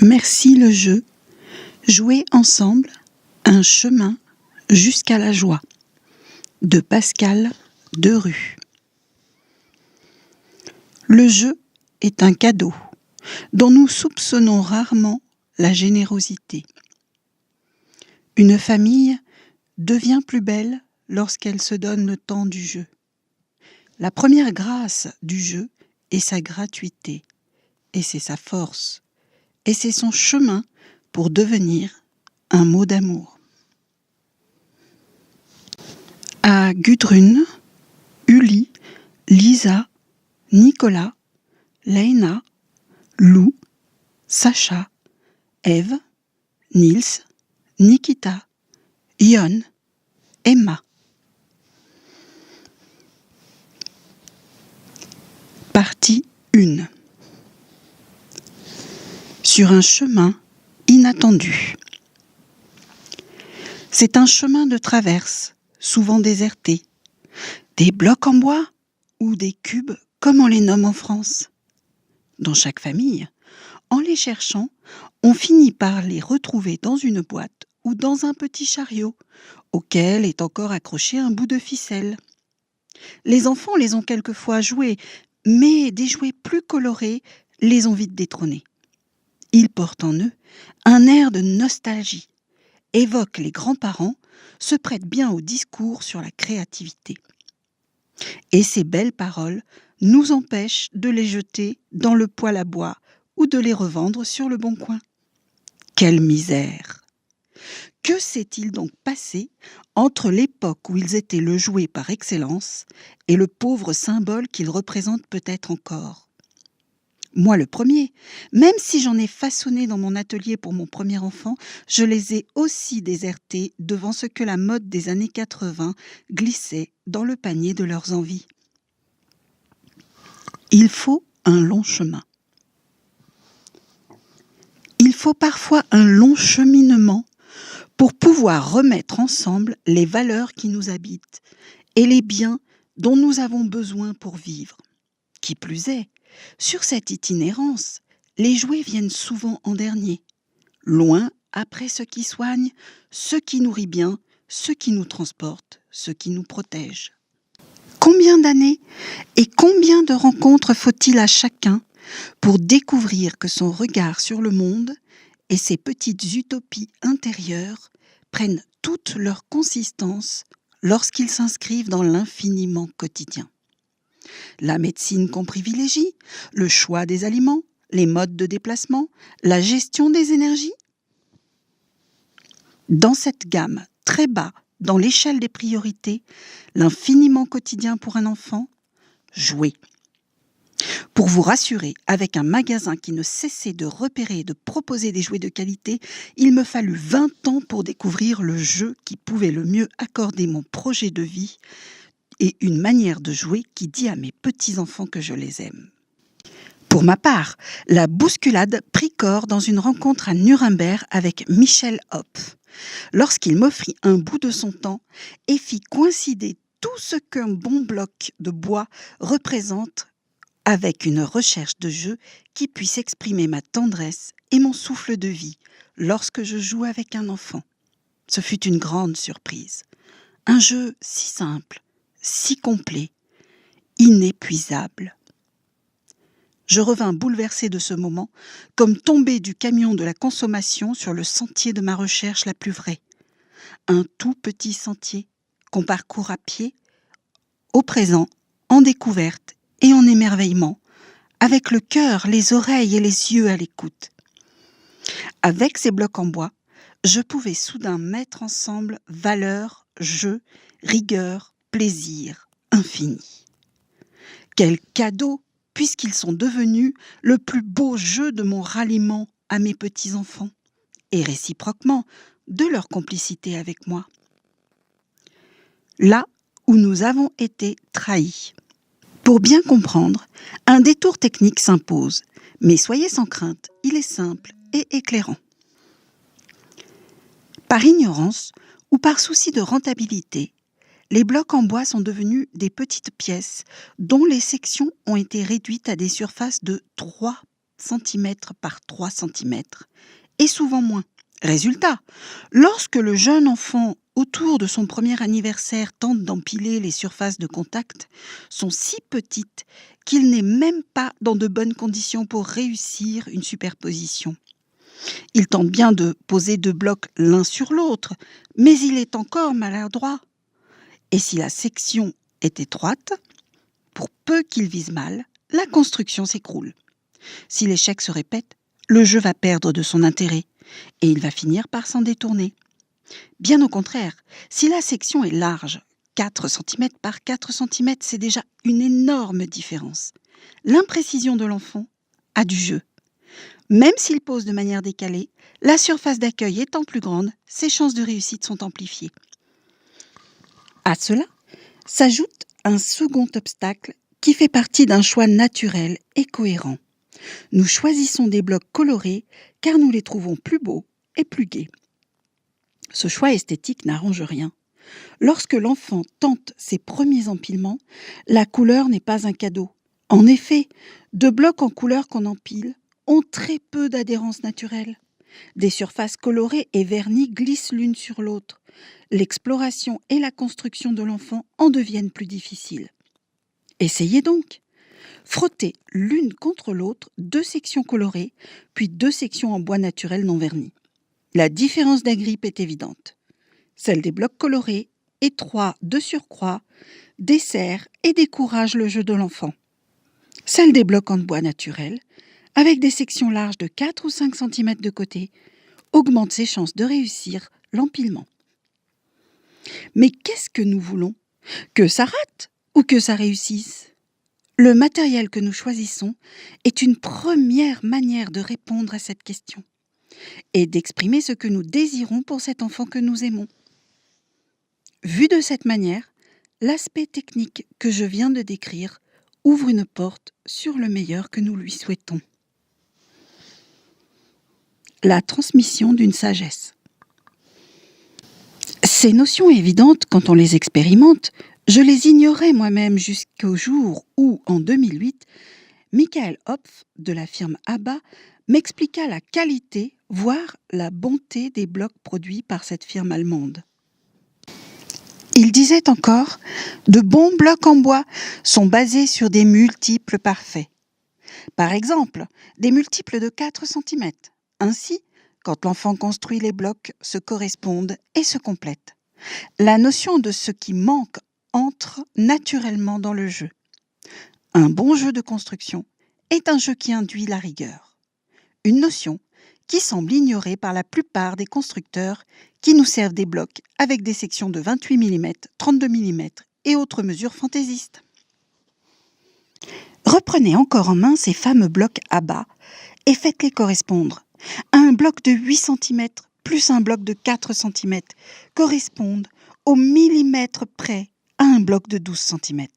Merci le jeu. Jouer ensemble, un chemin jusqu'à la joie. De Pascal Derue. Le jeu est un cadeau dont nous soupçonnons rarement la générosité. Une famille devient plus belle lorsqu'elle se donne le temps du jeu. La première grâce du jeu est sa gratuité, et c'est sa force, et c'est son chemin pour devenir un mot d'amour. À Gudrun, Uli, Lisa, Nicolas, Leïna, Lou, Sacha, Eve, Nils, Nikita, Yon, Emma. Partie 1. Sur un chemin inattendu. C'est un chemin de traverse, souvent déserté. Des blocs en bois ou des cubes, comme on les nomme en France. Dans chaque famille, en les cherchant, on finit par les retrouver dans une boîte ou dans un petit chariot, auquel est encore accroché un bout de ficelle. Les enfants les ont quelquefois joués, mais des jouets plus colorés les ont vite détrônés. Ils portent en eux un air de nostalgie, évoquent les grands-parents, se prêtent bien au discours sur la créativité. Et ces belles paroles nous empêchent de les jeter dans le poêle à bois ou de les revendre sur le bon coin. Quelle misère! Que s'est-il donc passé entre l'époque où ils étaient le jouet par excellence et le pauvre symbole qu'ils représentent peut-être encore? Moi le premier, même si j'en ai façonné dans mon atelier pour mon premier enfant, je les ai aussi désertés devant ce que la mode des années 80 glissait dans le panier de leurs envies. Il faut un long chemin. Il faut parfois un long cheminement pour pouvoir remettre ensemble les valeurs qui nous habitent et les biens dont nous avons besoin pour vivre. Qui plus est, sur cette itinérance, les jouets viennent souvent en dernier, loin après ce qui soigne, ce qui nourrit bien, ce qui nous transporte, ce qui nous protège. Combien d'années et combien de rencontres faut-il à chacun pour découvrir que son regard sur le monde et ses petites utopies intérieures prennent toute leur consistance lorsqu'ils s'inscrivent dans l'infiniment quotidien. La médecine qu'on privilégie, le choix des aliments, les modes de déplacement, la gestion des énergies. Dans cette gamme très bas, dans l'échelle des priorités, l'infiniment quotidien pour un enfant, jouer. Pour vous rassurer, avec un magasin qui ne cessait de repérer et de proposer des jouets de qualité, il me fallut 20 ans pour découvrir le jeu qui pouvait le mieux accorder mon projet de vie et une manière de jouer qui dit à mes petits-enfants que je les aime. Pour ma part, la bousculade prit corps dans une rencontre à Nuremberg avec Michel Hopf, lorsqu'il m'offrit un bout de son temps et fit coïncider tout ce qu'un bon bloc de bois représente avec une recherche de jeu qui puisse exprimer ma tendresse et mon souffle de vie lorsque je joue avec un enfant. Ce fut une grande surprise. Un jeu si simple, si complet, inépuisable. Je revins bouleversée de ce moment, comme tombée du camion de la consommation sur le sentier de ma recherche la plus vraie. Un tout petit sentier qu'on parcourt à pied, au présent, en découverte et en émerveillement, avec le cœur, les oreilles et les yeux à l'écoute. Avec ces blocs en bois, je pouvais soudain mettre ensemble valeur, jeu, rigueur, plaisir infini. Quel cadeau, puisqu'ils sont devenus le plus beau jeu de mon ralliement à mes petits-enfants, et réciproquement de leur complicité avec moi. Là où nous avons été trahis. Pour bien comprendre, un détour technique s'impose, mais soyez sans crainte, il est simple et éclairant. Par ignorance ou par souci de rentabilité, les blocs en bois sont devenus des petites pièces dont les sections ont été réduites à des surfaces de 3 cm par 3 cm, et souvent moins. Résultat, lorsque le jeune enfant, autour de son premier anniversaire, tente d'empiler les surfaces de contact, sont si petites qu'il n'est même pas dans de bonnes conditions pour réussir une superposition. Il tente bien de poser 2 blocs l'un sur l'autre, mais il est encore maladroit. Et si la section est étroite, pour peu qu'il vise mal, la construction s'écroule. Si l'échec se répète, le jeu va perdre de son intérêt et il va finir par s'en détourner. Bien au contraire, si la section est large, 4 cm par 4 cm, c'est déjà une énorme différence. L'imprécision de l'enfant a du jeu. Même s'il pose de manière décalée, la surface d'accueil étant plus grande, ses chances de réussite sont amplifiées. À cela s'ajoute un second obstacle qui fait partie d'un choix naturel et cohérent. Nous choisissons des blocs colorés car nous les trouvons plus beaux et plus gais. Ce choix esthétique n'arrange rien. Lorsque l'enfant tente ses premiers empilements, la couleur n'est pas un cadeau. En effet, 2 blocs en couleur qu'on empile ont très peu d'adhérence naturelle. Des surfaces colorées et vernies glissent l'une sur l'autre. L'exploration et la construction de l'enfant en deviennent plus difficiles. Essayez donc. Frottez l'une contre l'autre 2 sections colorées, puis 2 sections en bois naturel non verni. La différence d'agrippe est évidente. Celle des blocs colorés, étroits de surcroît, dessert et décourage le jeu de l'enfant. Celle des blocs en bois naturel, avec des sections larges de 4 ou 5 cm de côté, augmente ses chances de réussir l'empilement. Mais qu'est-ce que nous voulons ? Que ça rate ou que ça réussisse ? Le matériel que nous choisissons est une première manière de répondre à cette question et d'exprimer ce que nous désirons pour cet enfant que nous aimons. Vu de cette manière, l'aspect technique que je viens de décrire ouvre une porte sur le meilleur que nous lui souhaitons. La transmission d'une sagesse. Ces notions évidentes, quand on les expérimente, je les ignorais moi-même jusqu'au jour où, en 2008, Michael Hopf de la firme ABBA m'expliqua la qualité, voire la bonté des blocs produits par cette firme allemande. Il disait encore « De bons blocs en bois sont basés sur des multiples parfaits. Par exemple, des multiples de 4 cm. Ainsi, quand l'enfant construit, les blocs se correspondent et se complètent. La notion de ce qui manque entre naturellement dans le jeu. Un bon jeu de construction est un jeu qui induit la rigueur. Une notion qui semble ignorée par la plupart des constructeurs qui nous servent des blocs avec des sections de 28 mm, 32 mm et autres mesures fantaisistes. Reprenez encore en main ces fameux blocs ABBA et faites-les correspondre. Un bloc de 8 cm plus un bloc de 4 cm correspondent au millimètre près à un bloc de 12 cm.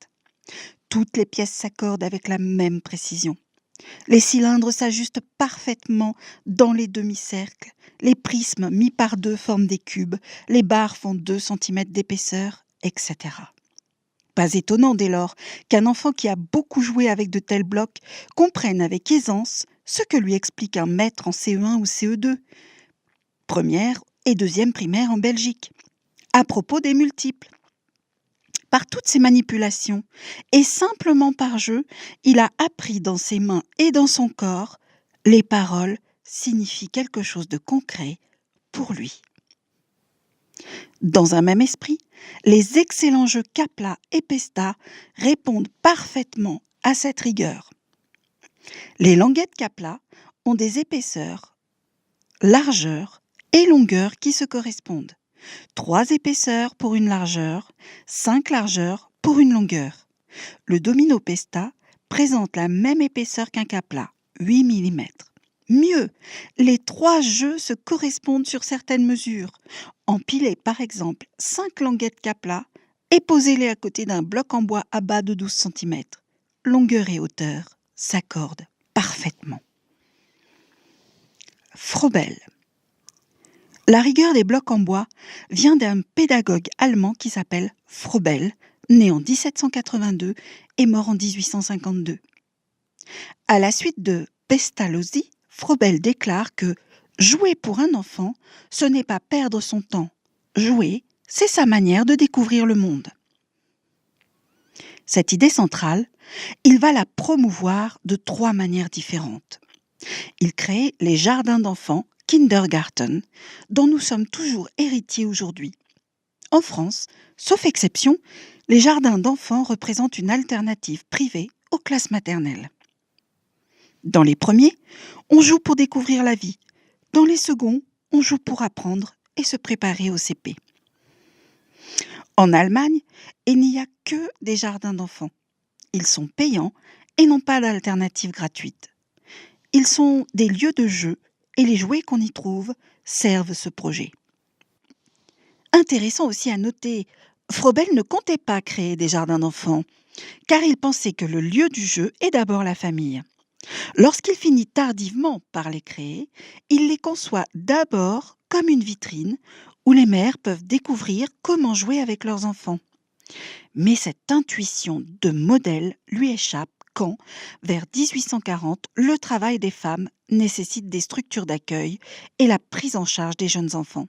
Toutes les pièces s'accordent avec la même précision. Les cylindres s'ajustent parfaitement dans les demi-cercles, les prismes mis par 2 forment des cubes, les barres font 2 cm d'épaisseur, etc. Pas étonnant dès lors qu'un enfant qui a beaucoup joué avec de tels blocs comprenne avec aisance ce que lui explique un maître en CE1 ou CE2, première et deuxième primaire en Belgique, à propos des multiples. Par toutes ces manipulations, et simplement par jeu, il a appris dans ses mains et dans son corps, les paroles signifient quelque chose de concret pour lui. Dans un même esprit, les excellents jeux Kapla et Pesta répondent parfaitement à cette rigueur. Les languettes Kapla ont des épaisseurs, largeurs et longueurs qui se correspondent. 3 épaisseurs pour une largeur, 5 largeurs pour une longueur. Le domino Pesta présente la même épaisseur qu'un Kapla, 8 mm. Mieux, les 3 jeux se correspondent sur certaines mesures. Empilez par exemple 5 languettes Kapla et posez-les à côté d'un bloc en bois ABBA de 12 cm. Longueur et hauteur s'accordent parfaitement. Froebel. La rigueur des blocs en bois vient d'un pédagogue allemand qui s'appelle Froebel, né en 1782 et mort en 1852. À la suite de Pestalozzi, Froebel déclare que jouer pour un enfant, ce n'est pas perdre son temps. Jouer, c'est sa manière de découvrir le monde. Cette idée centrale, il va la promouvoir de 3 manières différentes. Il crée les jardins d'enfants, Kindergarten, dont nous sommes toujours héritiers aujourd'hui. En France, sauf exception, les jardins d'enfants représentent une alternative privée aux classes maternelles. Dans les premiers, on joue pour découvrir la vie. Dans les seconds, on joue pour apprendre et se préparer au CP. En Allemagne, il n'y a que des jardins d'enfants. Ils sont payants et n'ont pas d'alternative gratuite. Ils sont des lieux de jeu et les jouets qu'on y trouve servent ce projet. Intéressant aussi à noter, Froebel ne comptait pas créer des jardins d'enfants, car il pensait que le lieu du jeu est d'abord la famille. Lorsqu'il finit tardivement par les créer, il les conçoit d'abord comme une vitrine où les mères peuvent découvrir comment jouer avec leurs enfants. Mais cette intuition de modèle lui échappe quand, vers 1840, le travail des femmes nécessite des structures d'accueil et la prise en charge des jeunes enfants.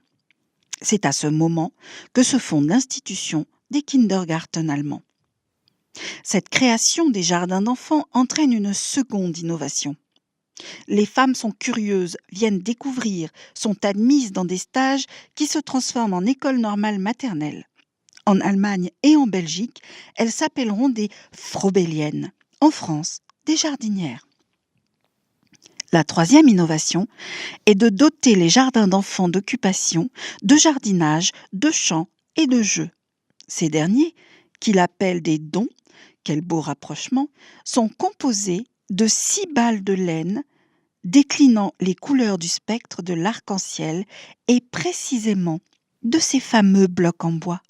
C'est à ce moment que se fonde l'institution des Kindergarten allemands. Cette création des jardins d'enfants entraîne une seconde innovation. Les femmes sont curieuses, viennent découvrir, sont admises dans des stages qui se transforment en école normale maternelle. En Allemagne et en Belgique, elles s'appelleront des Froebeliennes. En France, des jardinières. La 3e innovation est de doter les jardins d'enfants d'occupation, de jardinage, de chants et de jeux. Ces derniers, qu'il appelle des dons, quel beau rapprochement, sont composés de 6 balles de laine déclinant les couleurs du spectre de l'arc-en-ciel et précisément de ces fameux blocs en bois.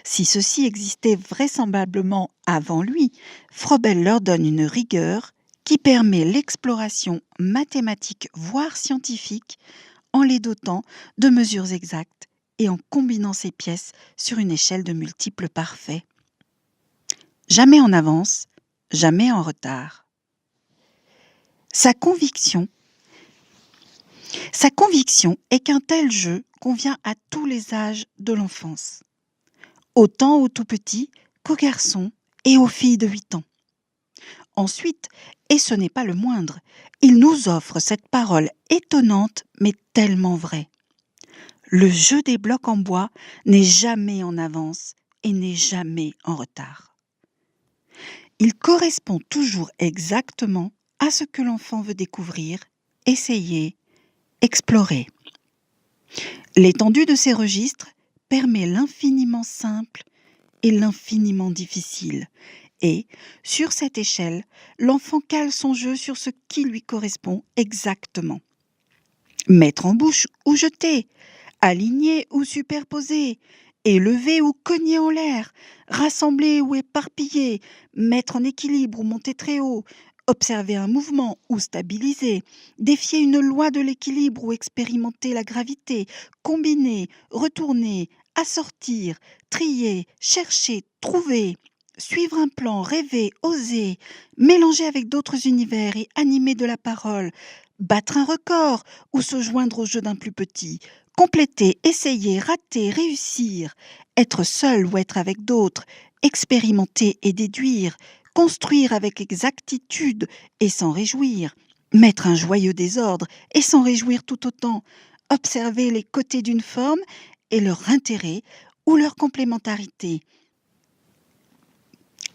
Si ceux-ci existaient vraisemblablement avant lui, Froebel leur donne une rigueur qui permet l'exploration mathématique voire scientifique en les dotant de mesures exactes et en combinant ces pièces sur une échelle de multiples parfaits. Jamais en avance, jamais en retard. Sa conviction est qu'un tel jeu convient à tous les âges de l'enfance, autant aux tout petits qu'aux garçons et aux filles de 8 ans. Ensuite, et ce n'est pas le moindre, il nous offre cette parole étonnante mais tellement vraie. Le jeu des blocs en bois n'est jamais en avance et n'est jamais en retard. Il correspond toujours exactement à ce que l'enfant veut découvrir, essayer, explorer. L'étendue de ces registres permet l'infiniment simple et l'infiniment difficile. Et, sur cette échelle, l'enfant cale son jeu sur ce qui lui correspond exactement. Mettre en bouche ou jeter, aligner ou superposer, élever ou cogner en l'air, rassembler ou éparpiller, mettre en équilibre ou monter très haut, observer un mouvement ou stabiliser, défier une loi de l'équilibre ou expérimenter la gravité, combiner, retourner, assortir, trier, chercher, trouver, suivre un plan, rêver, oser, mélanger avec d'autres univers et animer de la parole, battre un record ou se joindre au jeu d'un plus petit, compléter, essayer, rater, réussir, être seul ou être avec d'autres, expérimenter et déduire, construire avec exactitude et s'en réjouir, mettre un joyeux désordre et s'en réjouir tout autant, observer les côtés d'une forme et leur intérêt ou leur complémentarité,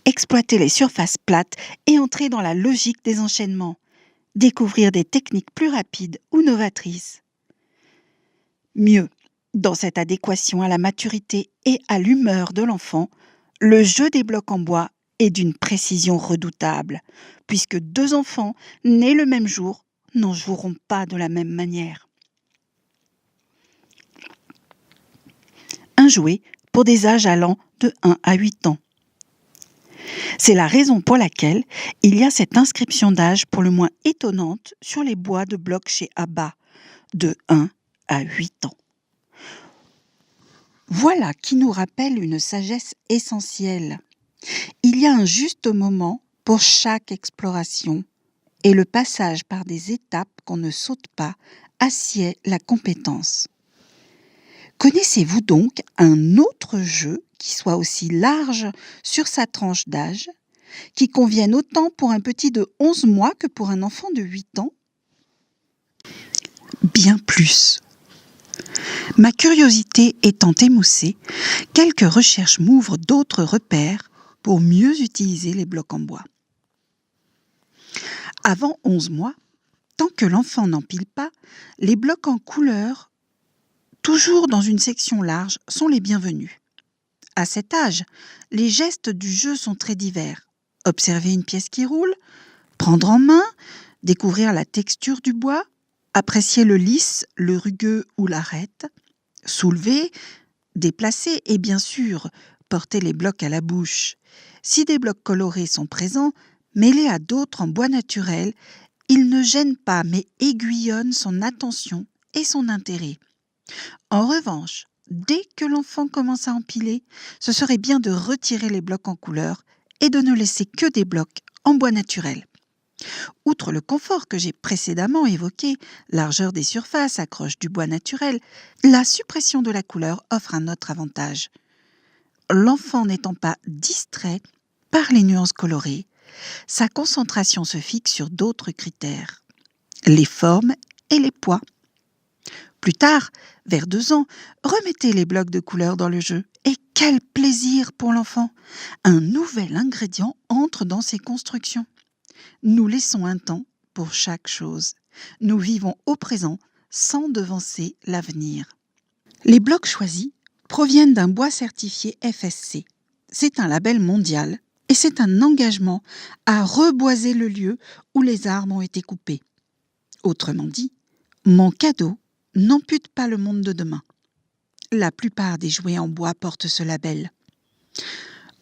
exploiter les surfaces plates et entrer dans la logique des enchaînements, découvrir des techniques plus rapides ou novatrices. Mieux, dans cette adéquation à la maturité et à l'humeur de l'enfant, le jeu des blocs en bois est d'une précision redoutable, puisque 2 enfants nés le même jour n'en joueront pas de la même manière. Un jouet pour des âges allant de 1 à 8 ans. C'est la raison pour laquelle il y a cette inscription d'âge pour le moins étonnante sur les bois de blocs chez Abba, de 1 à 8 ans. Voilà qui nous rappelle une sagesse essentielle. Il y a un juste moment pour chaque exploration et le passage par des étapes qu'on ne saute pas assied la compétence. Connaissez-vous donc un autre jeu qui soit aussi large sur sa tranche d'âge, qui convienne autant pour un petit de 11 mois que pour un enfant de 8 ans ? Bien plus. Ma curiosité étant émoussée, quelques recherches m'ouvrent d'autres repères pour mieux utiliser les blocs en bois. Avant 11 mois, tant que l'enfant n'empile pas, les blocs en couleur, toujours dans une section large, sont les bienvenus. À cet âge, les gestes du jeu sont très divers. Observer une pièce qui roule, prendre en main, découvrir la texture du bois, apprécier le lisse, le rugueux ou l'arête, soulever, déplacer et bien sûr porter les blocs à la bouche. Si des blocs colorés sont présents, mêlés à d'autres en bois naturel, ils ne gênent pas mais aiguillonnent son attention et son intérêt. En revanche, dès que l'enfant commence à empiler, ce serait bien de retirer les blocs en couleur et de ne laisser que des blocs en bois naturel. Outre le confort que j'ai précédemment évoqué, largeur des surfaces, accroche du bois naturel, la suppression de la couleur offre un autre avantage. L'enfant n'étant pas distrait par les nuances colorées, sa concentration se fixe sur d'autres critères, les formes et les poids. Plus tard, vers 2 ans, remettez les blocs de couleur dans le jeu. Et quel plaisir pour l'enfant! Un nouvel ingrédient entre dans ses constructions. Nous laissons un temps pour chaque chose. Nous vivons au présent sans devancer l'avenir. Les blocs choisis proviennent d'un bois certifié FSC. C'est un label mondial et c'est un engagement à reboiser le lieu où les arbres ont été coupés. Autrement dit, mon cadeau n'ampute pas le monde de demain. La plupart des jouets en bois portent ce label.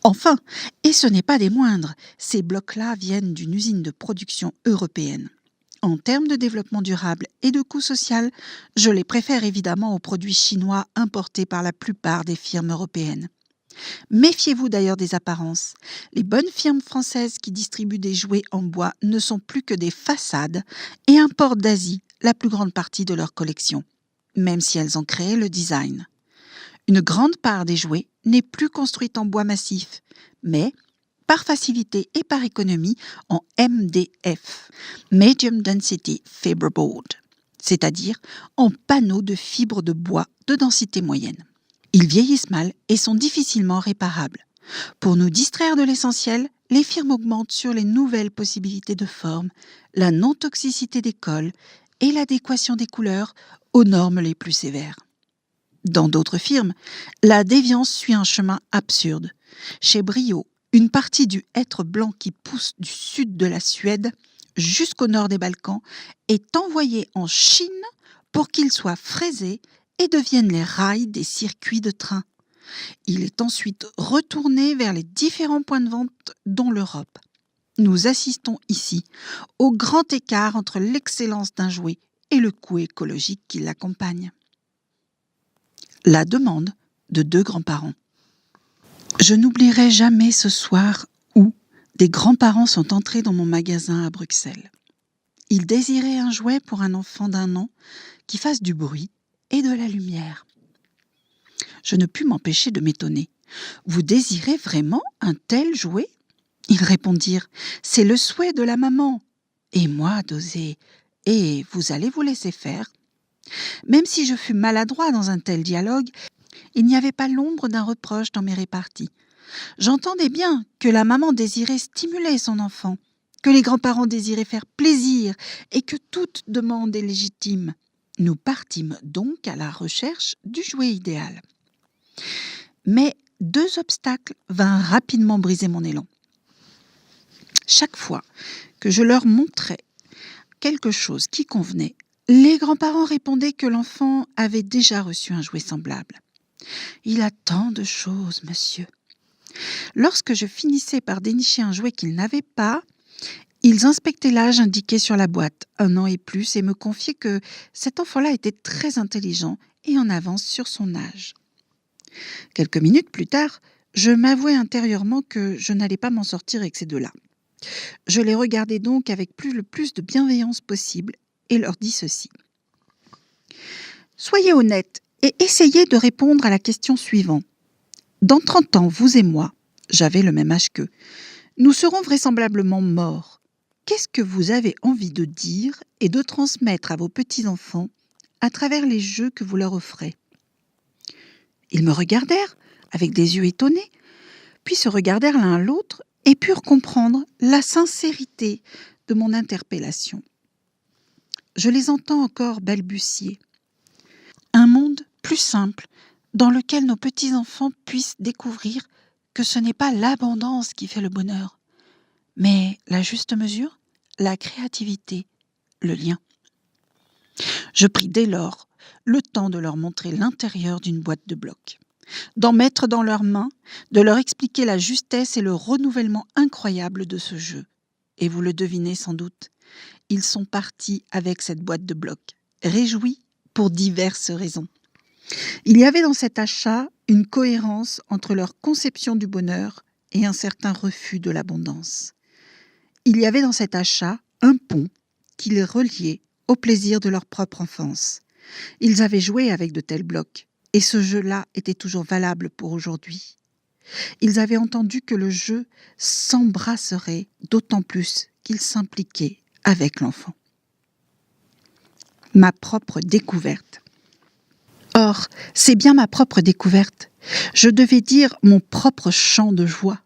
Enfin, et ce n'est pas des moindres, ces blocs-là viennent d'une usine de production européenne. En termes de développement durable et de coût social, je les préfère évidemment aux produits chinois importés par la plupart des firmes européennes. Méfiez-vous d'ailleurs des apparences. Les bonnes firmes françaises qui distribuent des jouets en bois ne sont plus que des façades et importent d'Asie la plus grande partie de leur collection, même si elles ont créé le design. Une grande part des jouets n'est plus construite en bois massif, mais par facilité et par économie en MDF, Medium Density Fiberboard, c'est-à-dire en panneaux de fibres de bois de densité moyenne. Ils vieillissent mal et sont difficilement réparables. Pour nous distraire de l'essentiel, les firmes augmentent sur les nouvelles possibilités de forme, la non-toxicité des colles et l'adéquation des couleurs aux normes les plus sévères. Dans d'autres firmes, la déviance suit un chemin absurde. Chez Brio, une partie du hêtre blanc qui pousse du sud de la Suède jusqu'au nord des Balkans est envoyée en Chine pour qu'il soit fraisé et devienne les rails des circuits de train. Il est ensuite retourné vers les différents points de vente dont l'Europe. Nous assistons ici au grand écart entre l'excellence d'un jouet et le coût écologique qui l'accompagne. La demande de 2 grands-parents. Je n'oublierai jamais ce soir où des grands-parents sont entrés dans mon magasin à Bruxelles. Ils désiraient un jouet pour un enfant d'1 an qui fasse du bruit et de la lumière. Je ne pus m'empêcher de m'étonner. « Vous désirez vraiment un tel jouet ?» Ils répondirent « C'est le souhait de la maman. » Et moi d'oser « Et vous allez vous laisser faire ?» Même si je fus maladroit dans un tel dialogue, il n'y avait pas l'ombre d'un reproche dans mes réparties. J'entendais bien que la maman désirait stimuler son enfant, que les grands-parents désiraient faire plaisir et que toute demande est légitime. Nous partîmes donc à la recherche du jouet idéal. Mais 2 obstacles vinrent rapidement briser mon élan. Chaque fois que je leur montrais quelque chose qui convenait, les grands-parents répondaient que l'enfant avait déjà reçu un jouet semblable. « Il a tant de choses, monsieur. » Lorsque je finissais par dénicher un jouet qu'ils n'avaient pas, ils inspectaient l'âge indiqué sur la boîte, 1 an et plus, et me confiaient que cet enfant-là était très intelligent et en avance sur son âge. Quelques minutes plus tard, je m'avouais intérieurement que je n'allais pas m'en sortir avec ces 2-là. Je les regardai donc avec le plus de bienveillance possible et leur dis ceci. Soyez honnêtes et essayez de répondre à la question suivante. Dans 30 ans, vous et moi, j'avais le même âge qu'eux, nous serons vraisemblablement morts. Qu'est-ce que vous avez envie de dire et de transmettre à vos petits-enfants à travers les jeux que vous leur offrez ? Ils me regardèrent avec des yeux étonnés, puis se regardèrent l'un l'autre et purent comprendre la sincérité de mon interpellation. Je les entends encore balbutier. Un monde plus simple dans lequel nos petits-enfants puissent découvrir que ce n'est pas l'abondance qui fait le bonheur, mais la juste mesure, la créativité, le lien. Je pris dès lors le temps de leur montrer l'intérieur d'une boîte de blocs, d'en mettre dans leurs mains, de leur expliquer la justesse et le renouvellement incroyable de ce jeu. Et vous le devinez sans doute, ils sont partis avec cette boîte de blocs, réjouis pour diverses raisons. Il y avait dans cet achat une cohérence entre leur conception du bonheur et un certain refus de l'abondance. Il y avait dans cet achat un pont qui les reliait au plaisir de leur propre enfance. Ils avaient joué avec de tels blocs, et ce jeu-là était toujours valable pour aujourd'hui. Ils avaient entendu que le jeu s'embrasserait d'autant plus qu'il s'impliquait avec l'enfant. Ma propre découverte. Or, c'est bien ma propre découverte. Je devais dire mon propre chant de joie,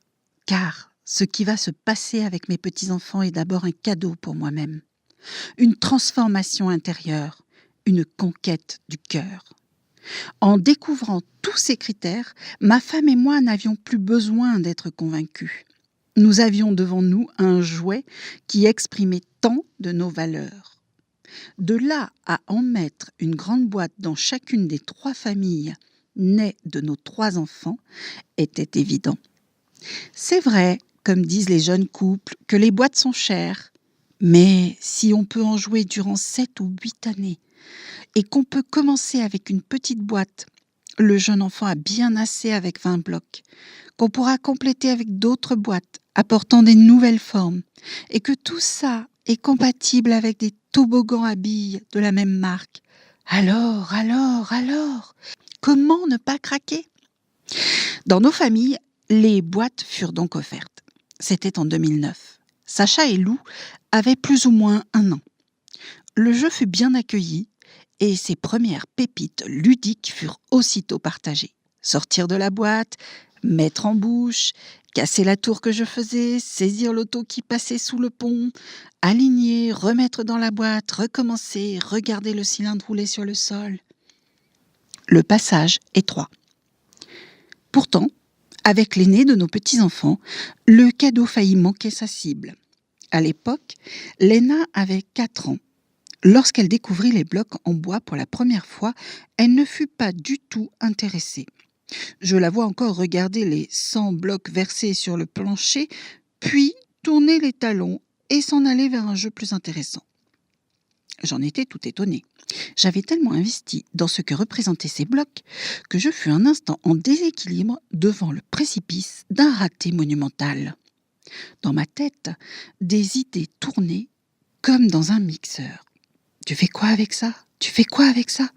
car ce qui va se passer avec mes petits-enfants est d'abord un cadeau pour moi-même, une transformation intérieure, une conquête du cœur. En découvrant tous ces critères, ma femme et moi n'avions plus besoin d'être convaincus. Nous avions devant nous un jouet qui exprimait tant de nos valeurs. De là à en mettre une grande boîte dans chacune des 3 familles nées de nos 3 enfants était évident. C'est vrai, comme disent les jeunes couples, que les boîtes sont chères, mais si on peut en jouer durant 7 ou 8 années et qu'on peut commencer avec une petite boîte, le jeune enfant a bien assez avec 20 blocs, qu'on pourra compléter avec d'autres boîtes apportant des nouvelles formes et que tout ça est compatible avec des toboggans à billes de la même marque. Alors, comment ne pas craquer ? Dans nos familles, les boîtes furent donc offertes. C'était en 2009. Sacha et Lou avaient plus ou moins 1 an. Le jeu fut bien accueilli et ses premières pépites ludiques furent aussitôt partagées. Sortir de la boîte, mettre en bouche, casser la tour que je faisais, saisir l'auto qui passait sous le pont, aligner, remettre dans la boîte, recommencer, regarder le cylindre rouler sur le sol. Le passage étroit. Pourtant, avec l'aîné de nos petits-enfants, le cadeau faillit manquer sa cible. À l'époque, Léna avait 4 ans. Lorsqu'elle découvrit les blocs en bois pour la première fois, elle ne fut pas du tout intéressée. Je la vois encore regarder les 100 blocs versés sur le plancher, puis tourner les talons et s'en aller vers un jeu plus intéressant. J'en étais tout étonnée. J'avais tellement investi dans ce que représentaient ces blocs que je fus un instant en déséquilibre devant le précipice d'un raté monumental. Dans ma tête, des idées tournaient comme dans un mixeur. Tu fais quoi avec ça ? Tu fais quoi avec ça ?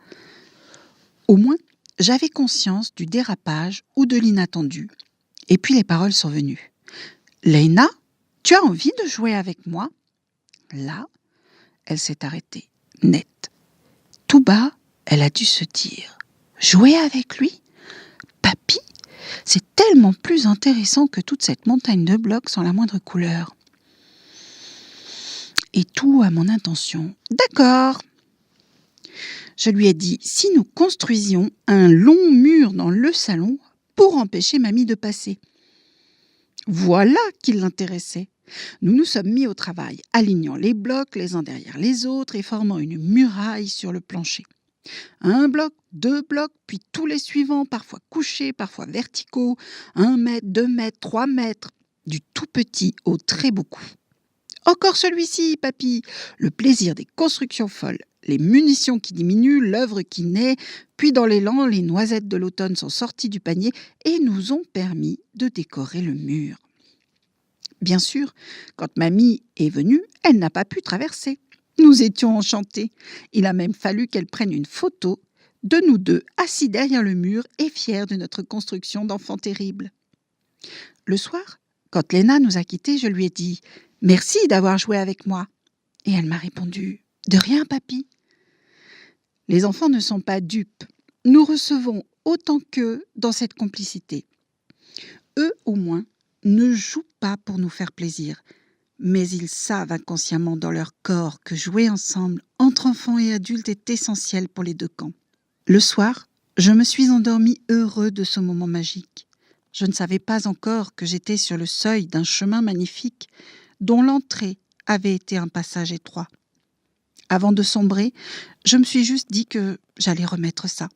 Au moins, j'avais conscience du dérapage ou de l'inattendu. Et puis les paroles sont venues. « Léna, tu as envie de jouer avec moi ?» Là, elle s'est arrêtée, net. Tout bas, elle a dû se dire « Jouer avec lui ? Papy, c'est tellement plus intéressant que toute cette montagne de blocs sans la moindre couleur. » Et tout à mon intention. « D'accord !» Je lui ai dit, si nous construisions un long mur dans le salon pour empêcher mamie de passer. Voilà qui l'intéressait. Nous nous sommes mis au travail, alignant les blocs les uns derrière les autres et formant une muraille sur le plancher. 1 bloc, 2 blocs, puis tous les suivants, parfois couchés, parfois verticaux, 1 mètre, 2 mètres, 3 mètres, du tout petit au très beaucoup. Encore celui-ci, papy, le plaisir des constructions folles. Les munitions qui diminuent, l'œuvre qui naît, puis dans l'élan, les noisettes de l'automne sont sorties du panier et nous ont permis de décorer le mur. Bien sûr, quand mamie est venue, elle n'a pas pu traverser. Nous étions enchantés. Il a même fallu qu'elle prenne une photo de nous deux assis derrière le mur et fiers de notre construction d'enfants terribles. Le soir, quand Léna nous a quittés, je lui ai dit « Merci d'avoir joué avec moi ». Et elle m'a répondu « De rien, papy ». Les enfants ne sont pas dupes. Nous recevons autant qu'eux dans cette complicité. Eux, au moins, ne jouent pas pour nous faire plaisir, mais ils savent inconsciemment dans leur corps que jouer ensemble, entre enfants et adultes, est essentiel pour les deux camps. Le soir, je me suis endormi heureux de ce moment magique. Je ne savais pas encore que j'étais sur le seuil d'un chemin magnifique dont l'entrée avait été un passage étroit. Avant de sombrer, je me suis juste dit que j'allais remettre ça.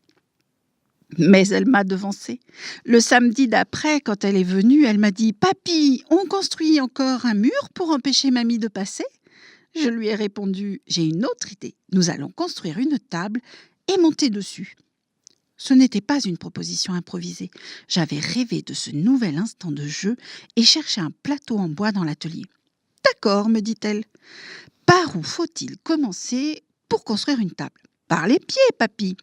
Mais elle m'a devancée. Le samedi d'après, quand elle est venue, elle m'a dit « Papy, on construit encore un mur pour empêcher mamie de passer ?» Je lui ai répondu « J'ai une autre idée. Nous allons construire une table et monter dessus. » Ce n'était pas une proposition improvisée. J'avais rêvé de ce nouvel instant de jeu et cherché un plateau en bois dans l'atelier. « D'accord, me dit-elle. Par où faut-il commencer pour construire une table ? Par les pieds, papy.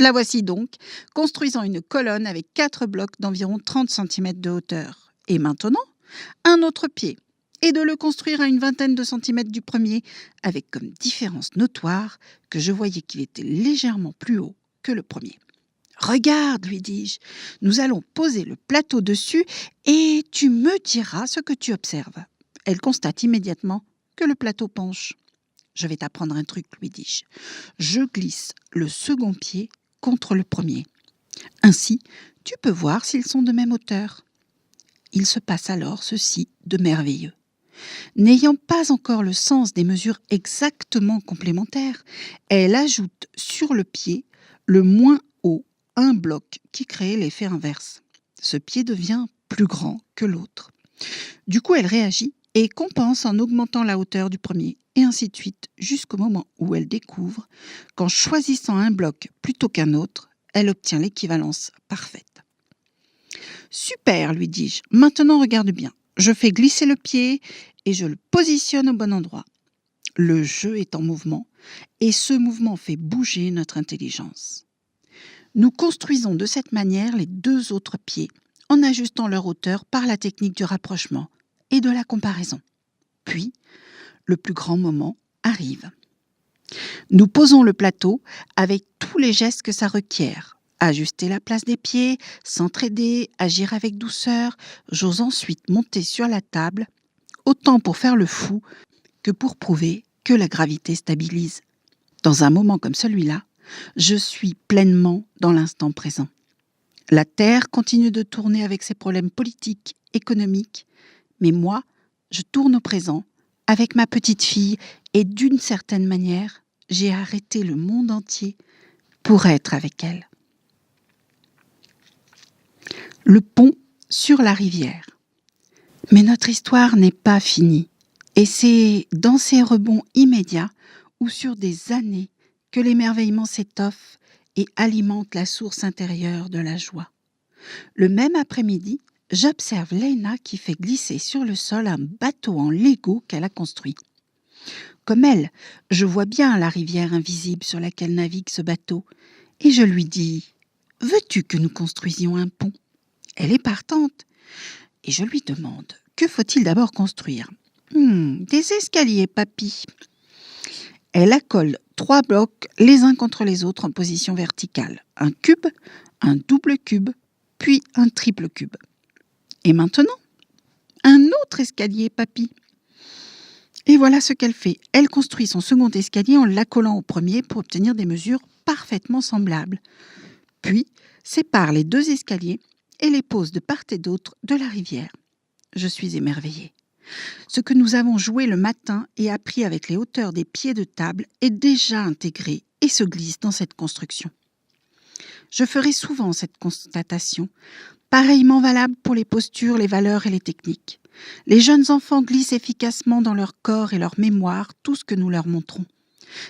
La voici donc, construisant une colonne avec 4 blocs d'environ 30 cm de hauteur. Et maintenant, un autre pied. Et de le construire à une vingtaine de centimètres du premier, avec comme différence notoire que je voyais qu'il était légèrement plus haut que le premier. « Regarde, lui dis-je, nous allons poser le plateau dessus et tu me diras ce que tu observes. » Elle constate immédiatement que le plateau penche. « Je vais t'apprendre un truc, lui dis-je. Je glisse le second pied contre le premier. Ainsi, tu peux voir s'ils sont de même hauteur. » Il se passe alors ceci de merveilleux. N'ayant pas encore le sens des mesures exactement complémentaires, elle ajoute sur le pied le moins haut un bloc qui crée l'effet inverse. Ce pied devient plus grand que l'autre. Du coup, elle réagit et compense en augmentant la hauteur du premier, et ainsi de suite, jusqu'au moment où elle découvre qu'en choisissant un bloc plutôt qu'un autre, elle obtient l'équivalence parfaite. « Super, lui dis-je, maintenant regarde bien. Je fais glisser le pied et je le positionne au bon endroit. Le jeu est en mouvement et ce mouvement fait bouger notre intelligence. Nous construisons de cette manière les 2 autres pieds en ajustant leur hauteur par la technique du rapprochement et de la comparaison. Puis, le plus grand moment arrive. Nous posons le plateau avec tous les gestes que ça requiert. Ajuster la place des pieds, s'entraider, agir avec douceur. J'ose ensuite monter sur la table, autant pour faire le fou que pour prouver que la gravité stabilise. Dans un moment comme celui-là, je suis pleinement dans l'instant présent. La Terre continue de tourner avec ses problèmes politiques, économiques, mais moi, je tourne au présent avec ma petite fille et d'une certaine manière, j'ai arrêté le monde entier pour être avec elle. Le pont sur la rivière. Mais notre histoire n'est pas finie. Et c'est dans ces rebonds immédiats ou sur des années que l'émerveillement s'étoffe et alimente la source intérieure de la joie. Le même après-midi, j'observe Léna qui fait glisser sur le sol un bateau en Lego qu'elle a construit. Comme elle, je vois bien la rivière invisible sur laquelle navigue ce bateau et je lui dis « Veux-tu que nous construisions un pont ?» Elle est partante et je lui demande « Que faut-il d'abord construire ?»« Des escaliers, papy. » Elle accole 3 blocs les uns contre les autres en position verticale. Un cube, un double cube, puis un triple cube. Et maintenant, un autre escalier, papy. Et voilà ce qu'elle fait. Elle construit son second escalier en l'accolant au premier pour obtenir des mesures parfaitement semblables. Puis, sépare les 2 escaliers et les pose de part et d'autre de la rivière. Je suis émerveillée. Ce que nous avons joué le matin et appris avec les hauteurs des pieds de table est déjà intégré et se glisse dans cette construction. Je ferai souvent cette constatation, pareillement valable pour les postures, les valeurs et les techniques. Les jeunes enfants glissent efficacement dans leur corps et leur mémoire tout ce que nous leur montrons.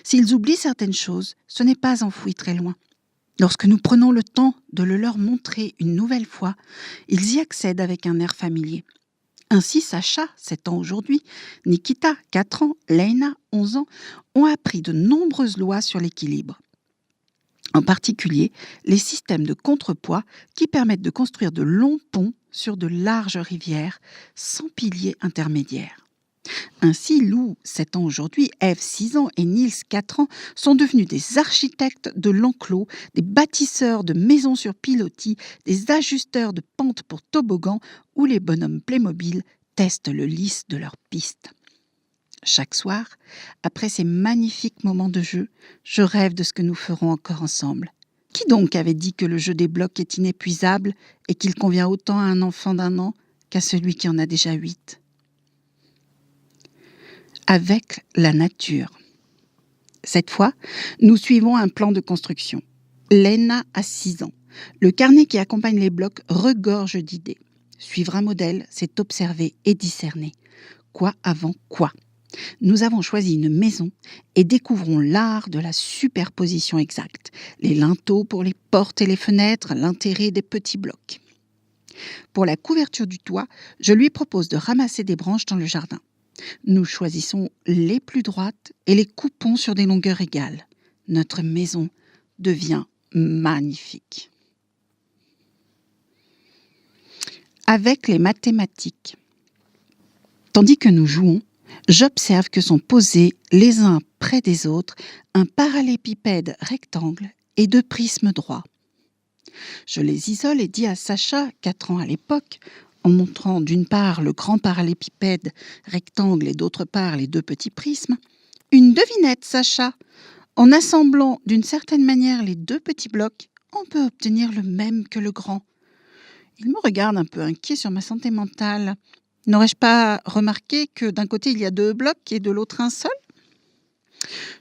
S'ils oublient certaines choses, ce n'est pas enfoui très loin. Lorsque nous prenons le temps de le leur montrer une nouvelle fois, ils y accèdent avec un air familier. Ainsi, Sacha, 7 ans aujourd'hui, Nikita, 4 ans, Leïna, 11 ans, ont appris de nombreuses lois sur l'équilibre. En particulier, les systèmes de contrepoids qui permettent de construire de longs ponts sur de larges rivières sans piliers intermédiaires. Ainsi, Lou, 7 ans aujourd'hui, Eve, 6 ans et Niels, 4 ans, sont devenus des architectes de l'enclos, des bâtisseurs de maisons sur pilotis, des ajusteurs de pentes pour toboggans où les bonhommes Playmobil testent le lisse de leurs pistes. Chaque soir, après ces magnifiques moments de jeu, je rêve de ce que nous ferons encore ensemble. Qui donc avait dit que le jeu des blocs est inépuisable et qu'il convient autant à un enfant d'1 an qu'à celui qui en a déjà 8 ? Avec la nature. Cette fois, nous suivons un plan de construction. Lena a 6 ans. Le carnet qui accompagne les blocs regorge d'idées. Suivre un modèle, c'est observer et discerner. Quoi avant quoi ? Nous avons choisi une maison et découvrons l'art de la superposition exacte. Les linteaux pour les portes et les fenêtres, l'intérêt des petits blocs. Pour la couverture du toit, je lui propose de ramasser des branches dans le jardin. Nous choisissons les plus droites et les coupons sur des longueurs égales. Notre maison devient magnifique. Avec les mathématiques. Tandis que nous jouons, j'observe que sont posés les uns près des autres un parallépipède rectangle et 2 prismes droits. Je les isole et dis à Sacha, 4 ans à l'époque, en montrant d'une part le grand parallépipède rectangle et d'autre part les 2 petits prismes, « Une devinette, Sacha. En assemblant d'une certaine manière les 2 petits blocs, on peut obtenir le même que le grand. » Il me regarde un peu inquiet sur ma santé mentale. N'aurais-je pas remarqué que d'un côté il y a 2 blocs et de l'autre un seul ?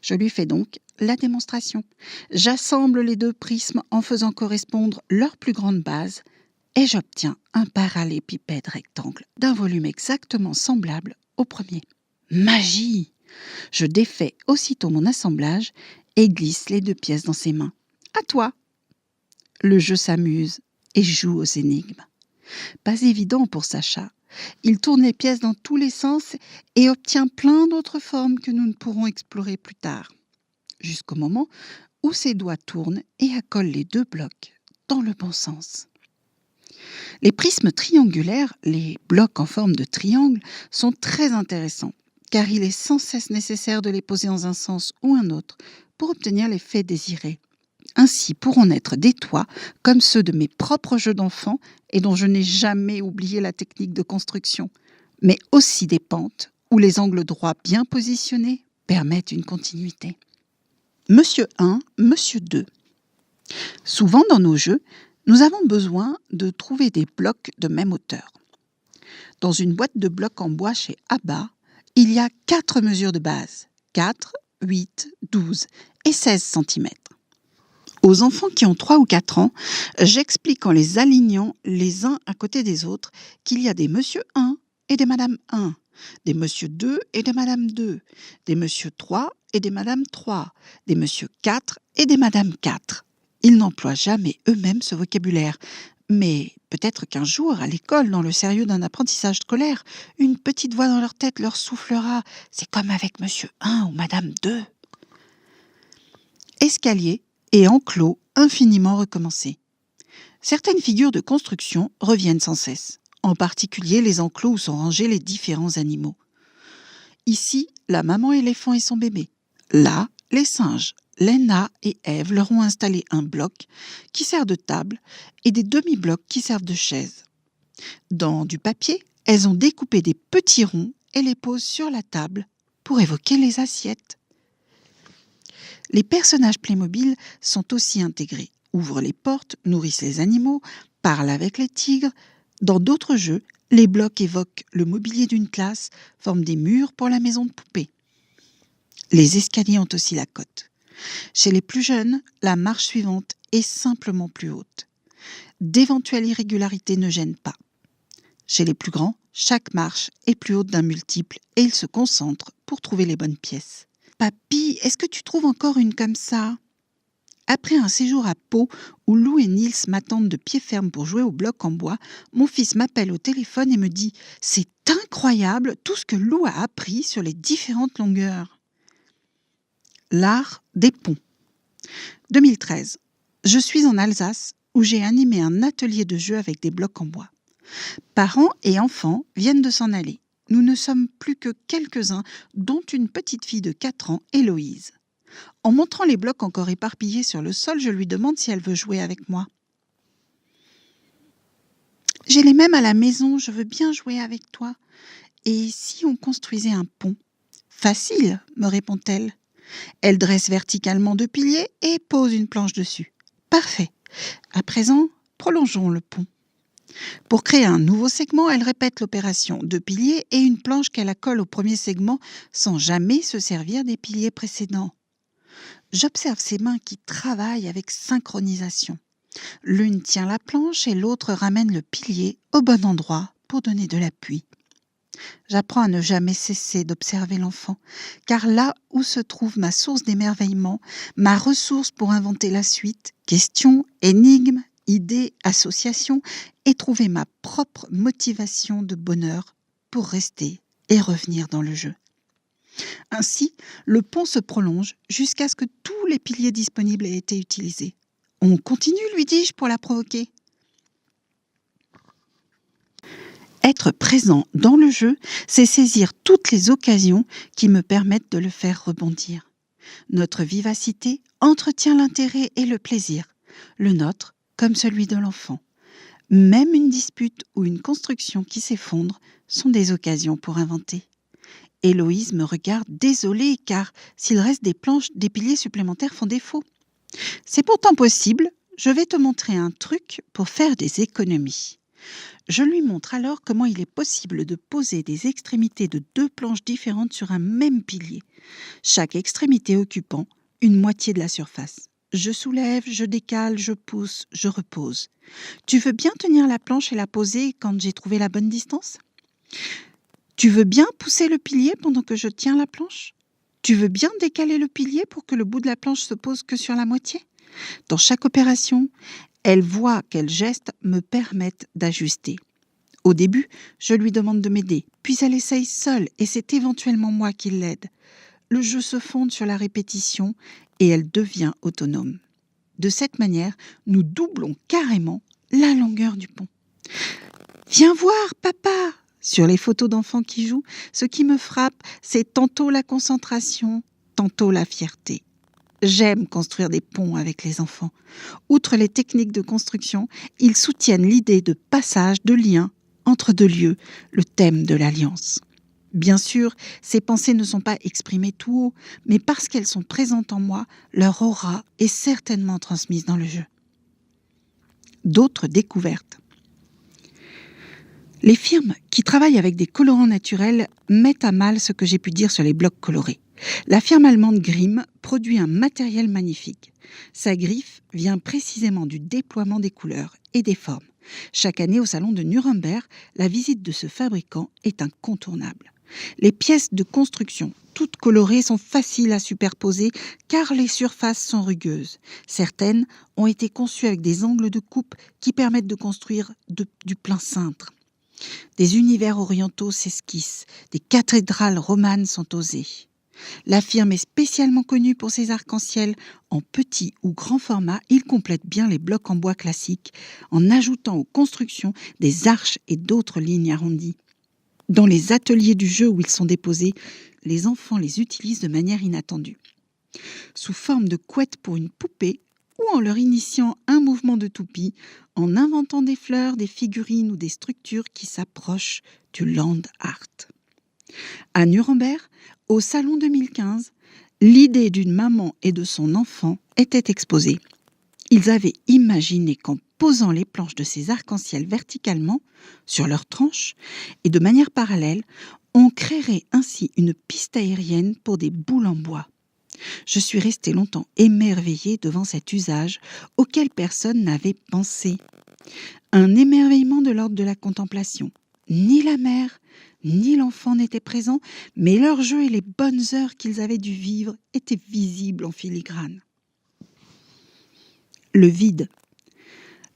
Je lui fais donc la démonstration. J'assemble les 2 prismes en faisant correspondre leur plus grande base et j'obtiens un parallépipède rectangle d'un volume exactement semblable au premier. Magie ! Je défais aussitôt mon assemblage et glisse les 2 pièces dans ses mains. À toi ! Le jeu s'amuse et joue aux énigmes. Pas évident pour Sacha. Il tourne les pièces dans tous les sens et obtient plein d'autres formes que nous ne pourrons explorer plus tard. Jusqu'au moment où ses doigts tournent et accolent les 2 blocs dans le bon sens. Les prismes triangulaires, les blocs en forme de triangle, sont très intéressants car il est sans cesse nécessaire de les poser dans un sens ou un autre pour obtenir l'effet désiré. Ainsi pourront naître des toits comme ceux de mes propres jeux d'enfants et dont je n'ai jamais oublié la technique de construction, mais aussi des pentes où les angles droits bien positionnés permettent une continuité. Monsieur 1, Monsieur 2. Souvent dans nos jeux, nous avons besoin de trouver des blocs de même hauteur. Dans une boîte de blocs en bois chez Abba, il y a 4 mesures de base, 4, 8, 12 et 16 cm. Aux enfants qui ont 3 ou 4 ans, j'explique en les alignant les uns à côté des autres qu'il y a des Monsieur 1 et des Madame 1, des Monsieur 2 et des Madame 2, des Monsieur 3 et des Madame 3, des Monsieur 4 et des Madame 4. Ils n'emploient jamais eux-mêmes ce vocabulaire, mais peut-être qu'un jour, à l'école, dans le sérieux d'un apprentissage scolaire, une petite voix dans leur tête leur soufflera « C'est comme avec Monsieur 1 ou Madame 2 ». Escalier et enclos infiniment recommencés. Certaines figures de construction reviennent sans cesse, en particulier les enclos où sont rangés les différents animaux. Ici, la maman éléphant et son bébé. Là, les singes. Lena et Eve leur ont installé un bloc qui sert de table et des demi-blocs qui servent de chaise. Dans du papier, elles ont découpé des petits ronds et les posent sur la table pour évoquer les assiettes. Les personnages Playmobil sont aussi intégrés, ouvrent les portes, nourrissent les animaux, parlent avec les tigres. Dans d'autres jeux, les blocs évoquent le mobilier d'une classe, forment des murs pour la maison de poupée. Les escaliers ont aussi la cote. Chez les plus jeunes, la marche suivante est simplement plus haute. D'éventuelles irrégularités ne gênent pas. Chez les plus grands, chaque marche est plus haute d'un multiple et ils se concentrent pour trouver les bonnes pièces. « Papy, est-ce que tu trouves encore une comme ça ?» Après un séjour à Pau, où Lou et Nils m'attendent de pied ferme pour jouer au bloc en bois, mon fils m'appelle au téléphone et me dit « C'est incroyable tout ce que Lou a appris sur les différentes longueurs ». L'art des ponts. 2013. Je suis en Alsace, où j'ai animé un atelier de jeu avec des blocs en bois. Parents et enfants viennent de s'en aller. Nous ne sommes plus que quelques-uns, dont une petite fille de 4 ans, Héloïse. En montrant les blocs encore éparpillés sur le sol, je lui demande si elle veut jouer avec moi. « J'ai les mêmes à la maison, je veux bien jouer avec toi. Et si on construisait un pont ?»« Facile, me répond-elle. Elle dresse verticalement 2 piliers et pose une planche dessus. Parfait. À présent, prolongeons le pont. Pour créer un nouveau segment, elle répète l'opération 2 piliers et une planche qu'elle accole au premier segment sans jamais se servir des piliers précédents. J'observe ses mains qui travaillent avec synchronisation. L'une tient la planche et l'autre ramène le pilier au bon endroit pour donner de l'appui. J'apprends à ne jamais cesser d'observer l'enfant, car là où se trouve ma source d'émerveillement, ma ressource pour inventer la suite, questions, énigmes, idées, associations, et trouver ma propre motivation de bonheur pour rester et revenir dans le jeu. Ainsi, le pont se prolonge jusqu'à ce que tous les piliers disponibles aient été utilisés. On continue, lui dis-je pour la provoquer. Être présent dans le jeu, c'est saisir toutes les occasions qui me permettent de le faire rebondir. Notre vivacité entretient l'intérêt et le plaisir, le nôtre comme celui de l'enfant. Même une dispute ou une construction qui s'effondre sont des occasions pour inventer. Héloïse me regarde désolée car s'il reste des planches, des piliers supplémentaires font défaut. C'est pourtant possible, je vais te montrer un truc pour faire des économies. Je lui montre alors comment il est possible de poser des extrémités de 2 planches différentes sur un même pilier, chaque extrémité occupant une moitié de la surface. Je soulève, je décale, je pousse, je repose. Tu veux bien tenir la planche et la poser quand j'ai trouvé la bonne distance ? Tu veux bien pousser le pilier pendant que je tiens la planche ? Tu veux bien décaler le pilier pour que le bout de la planche se pose que sur la moitié ? Dans chaque opération, elle voit quels gestes me permettent d'ajuster. Au début, je lui demande de m'aider, puis elle essaye seule et c'est éventuellement moi qui l'aide. Le jeu se fonde sur la répétition et elle devient autonome. De cette manière, nous doublons carrément la longueur du pont. « Viens voir, papa !» Sur les photos d'enfants qui jouent, ce qui me frappe, c'est tantôt la concentration, tantôt la fierté. J'aime construire des ponts avec les enfants. Outre les techniques de construction, ils soutiennent l'idée de passage, de lien entre 2 lieux, le thème de l'alliance. Bien sûr, ces pensées ne sont pas exprimées tout haut, mais parce qu'elles sont présentes en moi, leur aura est certainement transmise dans le jeu. D'autres découvertes. Les firmes qui travaillent avec des colorants naturels mettent à mal ce que j'ai pu dire sur les blocs colorés. La firme allemande Grimm produit un matériel magnifique. Sa griffe vient précisément du déploiement des couleurs et des formes. Chaque année au salon de Nuremberg, la visite de ce fabricant est incontournable. Les pièces de construction, toutes colorées, sont faciles à superposer car les surfaces sont rugueuses. Certaines ont été conçues avec des angles de coupe qui permettent de construire du plein cintre. Des univers orientaux s'esquissent, des cathédrales romanes sont osées. La firme est spécialement connue pour ses arcs-en-ciel. En petit ou grand format, ils complètent bien les blocs en bois classiques en ajoutant aux constructions des arches et d'autres lignes arrondies. Dans les ateliers du jeu où ils sont déposés, les enfants les utilisent de manière inattendue. Sous forme de couette pour une poupée ou en leur initiant un mouvement de toupie, en inventant des fleurs, des figurines ou des structures qui s'approchent du land art. À Nuremberg, au salon 2015, l'idée d'une maman et de son enfant était exposée. Ils avaient imaginé qu'en posant les planches de ces arcs-en-ciel verticalement sur leurs tranches et de manière parallèle, on créerait ainsi une piste aérienne pour des boules en bois. Je suis restée longtemps émerveillée devant cet usage auquel personne n'avait pensé. Un émerveillement de l'ordre de la contemplation. Ni la mère, ni l'enfant n'étaient présents, mais leur jeu et les bonnes heures qu'ils avaient dû vivre étaient visibles en filigrane. le vide.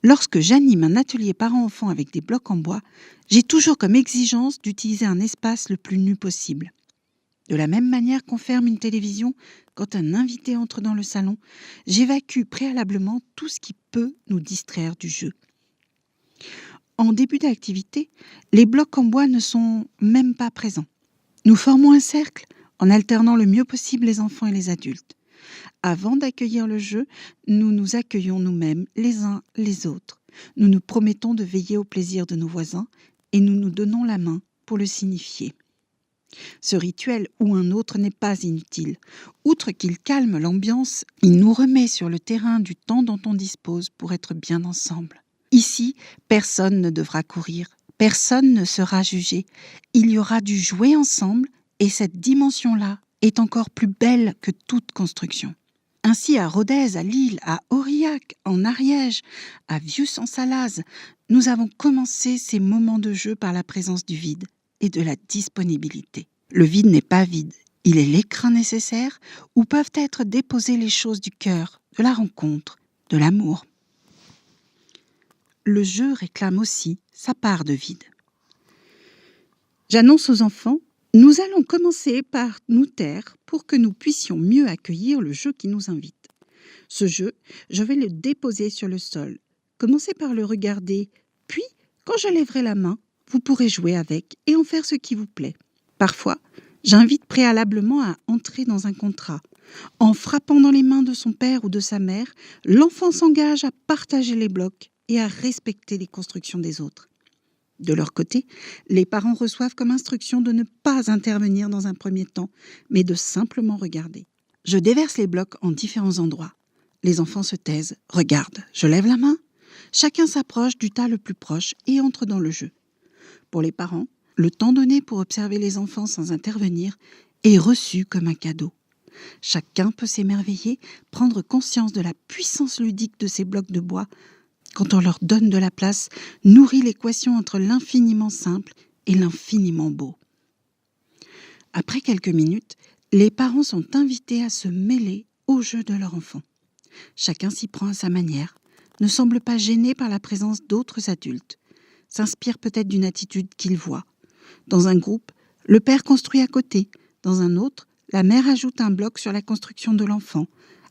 Lorsque j'anime un atelier parents-enfants avec des blocs en bois, j'ai toujours comme exigence d'utiliser un espace le plus nu possible. De la même manière qu'on ferme une télévision quand un invité entre dans le salon, j'évacue préalablement tout ce qui peut nous distraire du jeu. En début d'activité, les blocs en bois ne sont même pas présents. Nous formons un cercle en alternant le mieux possible les enfants et les adultes. Avant d'accueillir le jeu, nous nous accueillons nous-mêmes, les uns les autres. Nous nous promettons de veiller au plaisir de nos voisins et nous nous donnons la main pour le signifier. Ce rituel ou un autre n'est pas inutile. Outre qu'il calme l'ambiance, il nous remet sur le terrain du temps dont on dispose pour être bien ensemble. Ici, personne ne devra courir, personne ne sera jugé. Il y aura du jouer ensemble et cette dimension-là est encore plus belle que toute construction. Ainsi, à Rodez, à Lille, à Aurillac, en Ariège, à Vieux-sans-Salaz, nous avons commencé ces moments de jeu par la présence du vide et de la disponibilité. Le vide n'est pas vide, il est l'écrin nécessaire où peuvent être déposées les choses du cœur, de la rencontre, de l'amour. Le jeu réclame aussi sa part de vide. J'annonce aux enfants, nous allons commencer par nous taire pour que nous puissions mieux accueillir le jeu qui nous invite. Ce jeu, je vais le déposer sur le sol. Commencez par le regarder, puis, quand je lèverai la main, vous pourrez jouer avec et en faire ce qui vous plaît. Parfois, j'invite préalablement à entrer dans un contrat. En frappant dans les mains de son père ou de sa mère, l'enfant s'engage à partager les blocs et à respecter les constructions des autres. De leur côté, les parents reçoivent comme instruction de ne pas intervenir dans un premier temps, mais de simplement regarder. Je déverse les blocs en différents endroits. Les enfants se taisent, regardent, je lève la main. Chacun s'approche du tas le plus proche et entre dans le jeu. Pour les parents, le temps donné pour observer les enfants sans intervenir est reçu comme un cadeau. Chacun peut s'émerveiller, prendre conscience de la puissance ludique de ces blocs de bois. Quand on leur donne de la place, nourrit l'équation entre l'infiniment simple et l'infiniment beau. Après quelques minutes, les parents sont invités à se mêler au jeu de leur enfant. Chacun s'y prend à sa manière, ne semble pas gêné par la présence d'autres adultes, s'inspire peut-être d'une attitude qu'il voit. Dans un groupe, le père construit à côté, dans un autre, la mère ajoute un bloc sur la construction de l'enfant.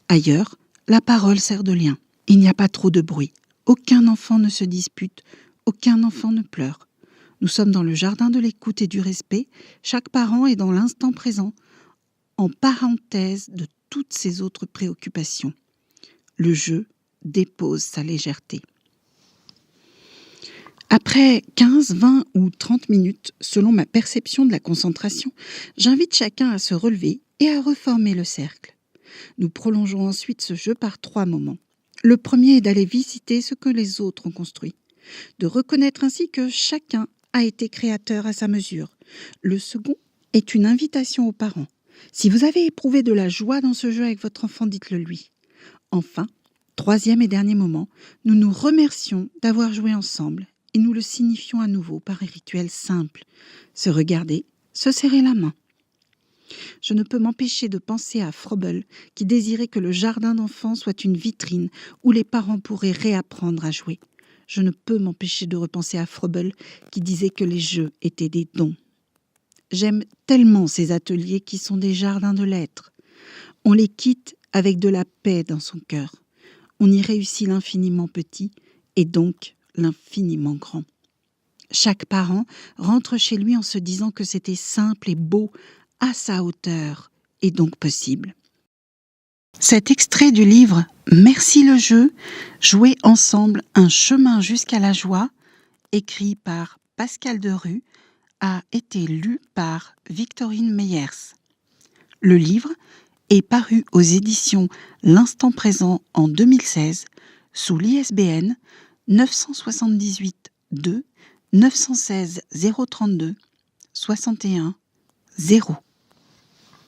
Ailleurs, la parole sert de lien. Il n'y a pas trop de bruit. Aucun enfant ne se dispute, aucun enfant ne pleure. Nous sommes dans le jardin de l'écoute et du respect. Chaque parent est dans l'instant présent, en parenthèse de toutes ses autres préoccupations. Le jeu dépose sa légèreté. Après 15, 20 ou 30 minutes, selon ma perception de la concentration, j'invite chacun à se relever et à reformer le cercle. Nous prolongeons ensuite ce jeu par 3 moments. Le premier est d'aller visiter ce que les autres ont construit, de reconnaître ainsi que chacun a été créateur à sa mesure. Le second est une invitation aux parents. Si vous avez éprouvé de la joie dans ce jeu avec votre enfant, dites-le lui. Enfin, troisième et dernier moment, nous nous remercions d'avoir joué ensemble et nous le signifions à nouveau par un rituel simple. Se regarder, se serrer la main. Je ne peux m'empêcher de penser à Froebel qui désirait que le jardin d'enfants soit une vitrine où les parents pourraient réapprendre à jouer. Je ne peux m'empêcher de repenser à Froebel qui disait que les jeux étaient des dons. J'aime tellement ces ateliers qui sont des jardins de l'être. On les quitte avec de la paix dans son cœur. On y réussit l'infiniment petit et donc l'infiniment grand. Chaque parent rentre chez lui en se disant que c'était simple et beau à sa hauteur et donc possible. Cet extrait du livre « Merci le jeu, jouer ensemble un chemin jusqu'à la joie » écrit par Pascal Derue a été lu par Victorine Meyers. Le livre est paru aux éditions L'Instant Présent en 2016 sous l'ISBN 978 2 916 032 61 0.